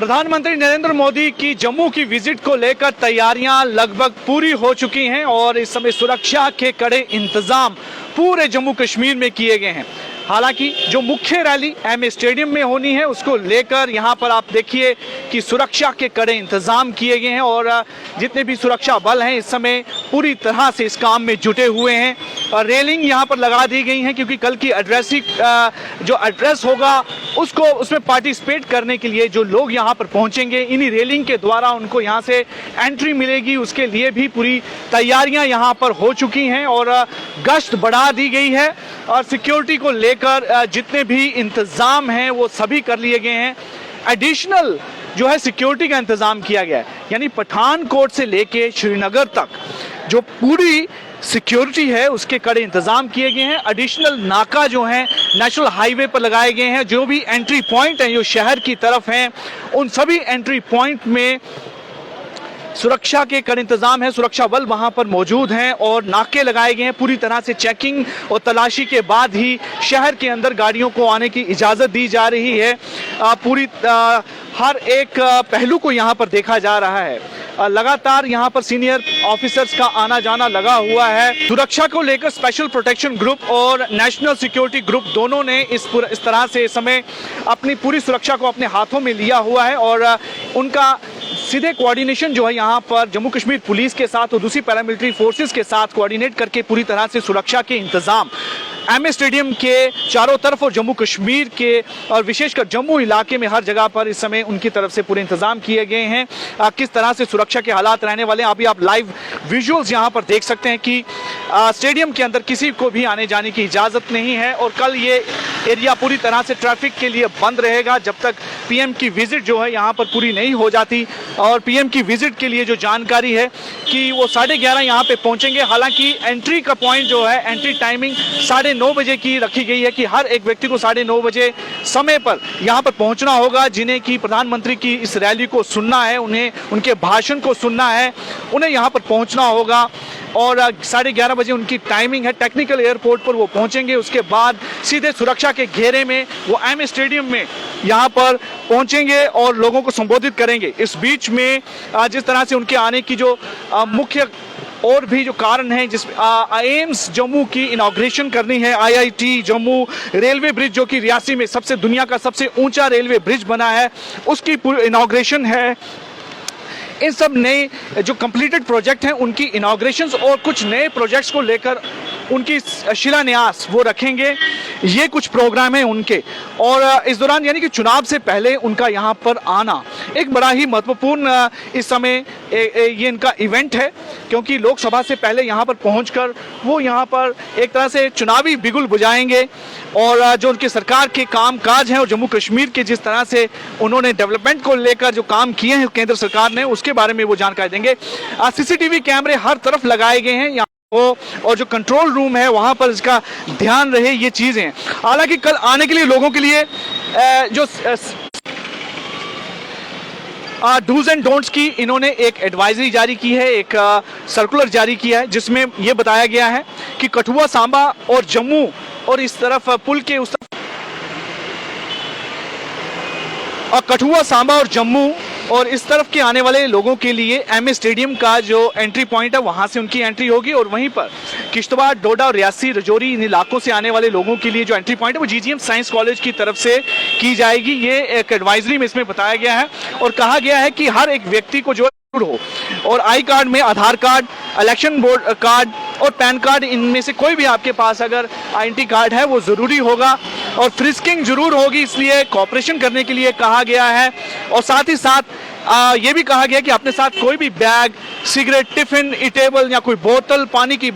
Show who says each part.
Speaker 1: प्रधानमंत्री नरेंद्र मोदी की जम्मू की विजिट को लेकर तैयारियां लगभग पूरी हो चुकी हैं और इस समय सुरक्षा के कड़े इंतजाम पूरे जम्मू कश्मीर में किए गए हैं। हालांकि जो मुख्य रैली एम स्टेडियम में होनी है उसको लेकर यहां पर आप देखिए कि सुरक्षा के कड़े इंतजाम किए गए हैं और जितने भी सुरक्षा बल हैं इस समय पूरी तरह से इस काम में जुटे हुए हैं। और रेलिंग यहां पर लगा दी गई है क्योंकि कल की जो एड्रेस होगा उसमें पार्टिसिपेट करने के लिए जो लोग यहां पर पहुंचेंगे इन्हीं रेलिंग के द्वारा उनको यहां से एंट्री मिलेगी। उसके लिए भी पूरी तैयारियां यहां पर हो चुकी हैं और गश्त बढ़ा दी गई है और सिक्योरिटी को लेकर जितने भी इंतजाम हैं वो सभी कर लिए गए हैं। एडिशनल जो है सिक्योरिटी का इंतजाम किया गया है, यानी पठानकोट से लेके श्रीनगर तक जो पूरी सिक्योरिटी है उसके कड़े इंतजाम किए गए हैं। एडिशनल नाका जो है नेशनल हाईवे पर लगाए गए हैं। जो भी एंट्री पॉइंट हैं जो शहर की तरफ हैं उन सभी एंट्री पॉइंट में सुरक्षा के कड़े इंतजाम है। सुरक्षा बल वहां पर मौजूद हैं और नाके लगाए गए हैं। पूरी तरह से चेकिंग और तलाशी के बाद ही शहर के अंदर गाड़ियों को आने की इजाज़त दी जा रही है। हर एक पहलू को यहां पर देखा जा रहा है। लगातार यहां पर सीनियर ऑफिसर्स का आना जाना लगा हुआ है। सुरक्षा को लेकर स्पेशल प्रोटेक्शन ग्रुप और नेशनल सिक्योरिटी ग्रुप दोनों ने इस तरह से इस समय अपनी पूरी सुरक्षा को अपने हाथों में लिया हुआ है और उनका सीधे कोऑर्डिनेशन जो है यहाँ पर जम्मू कश्मीर पुलिस के साथ और दूसरी पैरामिलिट्री फोर्सेस के साथ कोऑर्डिनेट करके पूरी तरह से सुरक्षा के इंतजाम एम स्टेडियम के चारों तरफ और जम्मू कश्मीर के और विशेषकर जम्मू इलाके में हर जगह पर इस समय उनकी तरफ से पूरे इंतजाम किए गए हैं। किस तरह से सुरक्षा के हालात रहने वाले हैं अभी आप लाइव विजुअल्स यहां पर देख सकते हैं कि स्टेडियम के अंदर किसी को भी आने जाने की इजाज़त नहीं है और कल ये एरिया पूरी तरह से ट्रैफिक के लिए बंद रहेगा जब तक पीएम की विजिट जो है यहाँ पर पूरी नहीं हो जाती। और पीएम की विजिट के लिए जो जानकारी है कि वो 11:30 यहाँ पे पहुँचेंगे। हालांकि एंट्री का पॉइंट जो है एंट्री टाइमिंग 9:30 बजे की रखी गई है कि हर एक व्यक्ति को 9:30 बजे समय पर यहाँ पर पहुँचना होगा। जिन्हें कि प्रधानमंत्री की इस रैली को सुनना है, उन्हें उनके भाषण को सुनना है, उन्हें यहाँ पर पहुँचना होगा और 11:30 बजे उनकी टाइमिंग है। टेक्निकल एयरपोर्ट पर वो पहुंचेंगे। उसके बाद सीधे सुरक्षा के घेरे में वो एम स्टेडियम में यहाँ पर पहुंचेंगे और लोगों को संबोधित करेंगे। इस बीच में जिस तरह से उनके आने की जो मुख्य और भी जो कारण है जिस एम्स जम्मू की इनॉग्रेशन करनी है, IIT जम्मू, रेलवे ब्रिज जो कि रियासी में दुनिया का सबसे ऊंचा रेलवे ब्रिज बना है उसकी इनॉग्रेशन है। इन सब नए जो कंप्लीटेड प्रोजेक्ट हैं उनकी इनॉग्रेशंस और कुछ नए प्रोजेक्ट्स को लेकर उनकी शिलान्यास वो रखेंगे। ये कुछ प्रोग्राम हैं उनके और इस दौरान यानी कि चुनाव से पहले उनका यहाँ पर आना एक बड़ा ही महत्वपूर्ण इस समय ये इनका इवेंट है क्योंकि लोकसभा से पहले यहाँ पर पहुँचकर वो यहाँ पर एक तरह से चुनावी बिगुल बुझाएंगे और जो उनकी सरकार के काम काज हैं और जम्मू कश्मीर के जिस तरह से उन्होंने डेवलपमेंट को लेकर जो काम किए हैं केंद्र सरकार ने उसके बारे में वो जानकारी देंगे। CCTV कैमरे हर तरफ लगाए गए हैं यहाँ और जो कंट्रोल रूम है वहां पर इसका ध्यान रहे ये चीजें। हालांकि कल आने के लिए लोगों के लिए जो डूज एंड डोंट्स की इन्होंने एक एडवाइजरी जारी की है, एक सर्कुलर जारी किया है जिसमें यह बताया गया है कि कठुआ, सांबा और जम्मू और इस तरफ पुल के उस तरफ कठुआ, सांबा और जम्मू और इस तरफ के आने वाले लोगों के लिए एम स्टेडियम का जो एंट्री पॉइंट है वहां से उनकी एंट्री होगी और वहीं पर किश्तवाड़, डोडा और रियासी, रजौरी इन इलाकों से आने वाले लोगों के लिए जो एंट्री पॉइंट है वो GGM साइंस कॉलेज की तरफ से की जाएगी। ये एक एडवाइजरी में इसमें बताया गया है और कहा गया है कि हर एक व्यक्ति को जो हो और आई कार्ड में आधार कार्ड, इलेक्शन बोर्ड कार्ड और पैन कार्ड इनमें से कोई भी आपके पास अगर आइडेंटिटी कार्ड है वो ज़रूरी होगा और फ्रिस्किंग जरूर होगी इसलिए कॉपरेशन करने के लिए कहा गया है। और साथ ही साथ ये भी कहा गया कि अपने साथ कोई भी बैग, सिगरेट, टिफिन, ईटेबल या कोई बोतल, पानी की